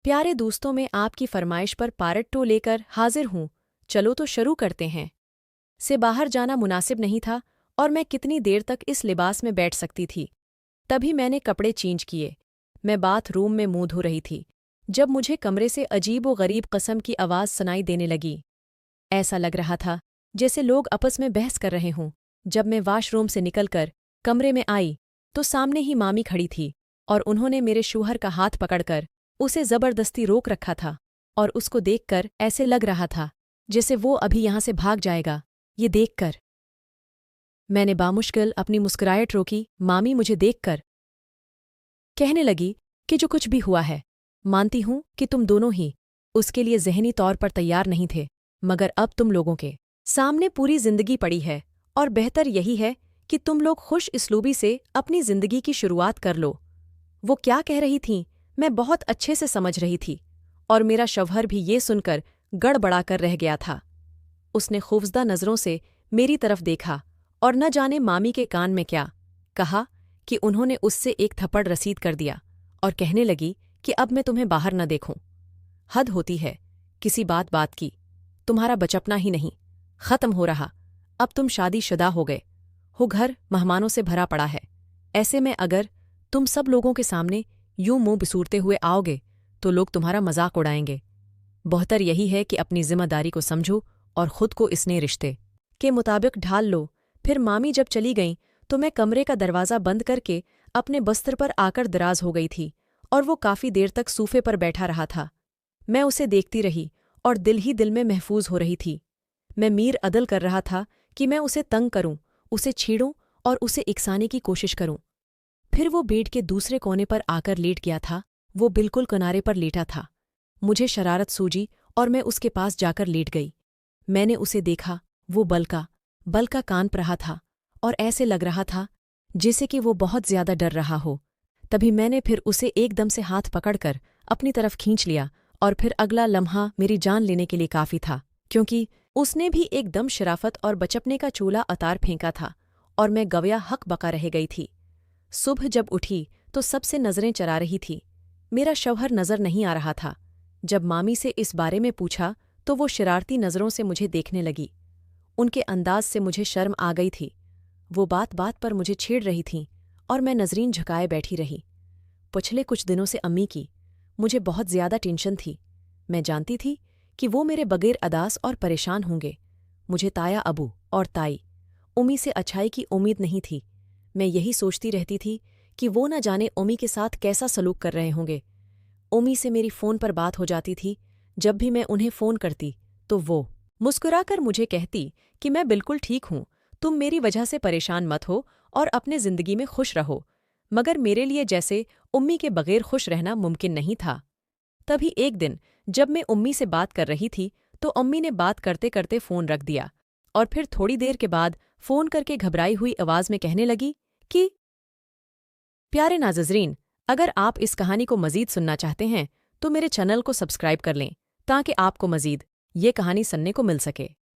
प्यारे दोस्तों, मैं आपकी फरमाइश पर पारट टो लेकर हाजिर हूँ। चलो तो शुरू करते हैं। से बाहर जाना मुनासिब नहीं था और मैं कितनी देर तक इस लिबास में बैठ सकती थी। तभी मैंने कपड़े चेंज किए। मैं बाथरूम में मुंह धो रही थी जब मुझे कमरे से अजीब व गरीब कस्म की आवाज़ सुनाई देने लगी। ऐसा लग रहा था जैसे लोग आपस में बहस कर रहे हों। जब मैं वॉशरूम से निकलकर कमरे में आई तो सामने ही मामी खड़ी थी और उन्होंने मेरे शूहर का हाथ पकड़कर उसे जबरदस्ती रोक रखा था और उसको देखकर ऐसे लग रहा था जैसे वो अभी यहां से भाग जाएगा। ये देखकर मैंने बामुश्किल अपनी मुस्कुराहट रोकी। मामी मुझे देखकर कहने लगी कि जो कुछ भी हुआ है, मानती हूं कि तुम दोनों ही उसके लिए ज़हनी तौर पर तैयार नहीं थे, मगर अब तुम लोगों के सामने पूरी जिंदगी पड़ी है और बेहतर यही है कि तुम लोग खुश इसलूबी से अपनी जिंदगी की शुरुआत कर लो। वो क्या कह रही थीं मैं बहुत अच्छे से समझ रही थी और मेरा शौहर भी ये सुनकर गड़बड़ा कर रह गया था। उसने खौफजदा नज़रों से मेरी तरफ देखा और न जाने मामी के कान में क्या कहा कि उन्होंने उससे एक थप्पड़ रसीद कर दिया और कहने लगी कि अब मैं तुम्हें बाहर न देखूं। हद होती है किसी बात बात की। तुम्हारा बचपना ही नहीं खत्म हो रहा। अब तुम शादीशुदा हो गए हो, घर मेहमानों से भरा पड़ा है। ऐसे में अगर तुम सब लोगों के सामने यूं मुंह बिसूरते हुए आओगे तो लोग तुम्हारा मजाक उड़ाएंगे। बेहतर यही है कि अपनी जिम्मेदारी को समझो और खुद को इस नए रिश्ते के मुताबिक ढाल लो। फिर मामी जब चली गईं तो मैं कमरे का दरवाज़ा बंद करके अपने बस्तर पर आकर दराज हो गई थी और वो काफ़ी देर तक सूफे पर बैठा रहा था। मैं उसे देखती रही और दिल ही दिल में महफूज हो रही थी। मैं मीर अदल कर रहा था कि मैं उसे तंग करूं, उसे छेड़ूं और उसे इकसाने की कोशिश करूं। फिर वो बेड के दूसरे कोने पर आकर लेट गया था। वो बिल्कुल किनारे पर लेटा था। मुझे शरारत सूझी और मैं उसके पास जाकर लेट गई। मैंने उसे देखा। वो बलका कांप रहा था और ऐसे लग रहा था जैसे कि वो बहुत ज्यादा डर रहा हो। तभी मैंने फिर उसे एकदम से हाथ पकड़कर अपनी तरफ खींच लिया और फिर अगला लम्हा मेरी जान लेने के लिए काफी था, क्योंकि उसने भी एकदम शराफत और बचपने का चूल्हा अतार फेंका था और मैं गवया हक बका रह गई थी। सुबह जब उठी तो सबसे नजरें चरा रही थी। मेरा शौहर नजर नहीं आ रहा था। जब मामी से इस बारे में पूछा तो वो शरारती नजरों से मुझे देखने लगी। उनके अंदाज से मुझे शर्म आ गई थी। वो बात बात पर मुझे छेड़ रही थीं और मैं नजरीन झुकाए बैठी रही। पिछले कुछ दिनों से अम्मी की मुझे बहुत ज्यादा टेंशन थी। मैं जानती थी कि वो मेरे बगैर अदास और परेशान होंगे। मुझे ताया अबू और ताई उम्मी से अच्छाई की उम्मीद नहीं थी। मैं यही सोचती रहती थी कि वो न जाने उम्मी के साथ कैसा सलूक कर रहे होंगे। उम्मी से मेरी फ़ोन पर बात हो जाती थी। जब भी मैं उन्हें फ़ोन करती तो वो मुस्कुराकर मुझे कहती कि मैं बिल्कुल ठीक हूँ, तुम मेरी वजह से परेशान मत हो और अपने ज़िंदगी में खुश रहो। मगर मेरे लिए जैसे उम्मी के बगैर खुश रहना मुमकिन नहीं था। तभी एक दिन जब मैं उम्मी से बात कर रही थी तो अम्मी ने बात करते करते फ़ोन रख दिया और फिर थोड़ी देर के बाद फ़ोन करके घबराई हुई आवाज़ में कहने लगी कि प्यारे नाज़रीन, अगर आप इस कहानी को मज़ीद सुनना चाहते हैं तो मेरे चैनल को सब्सक्राइब कर लें ताकि आपको मज़ीद ये कहानी सुनने को मिल सके।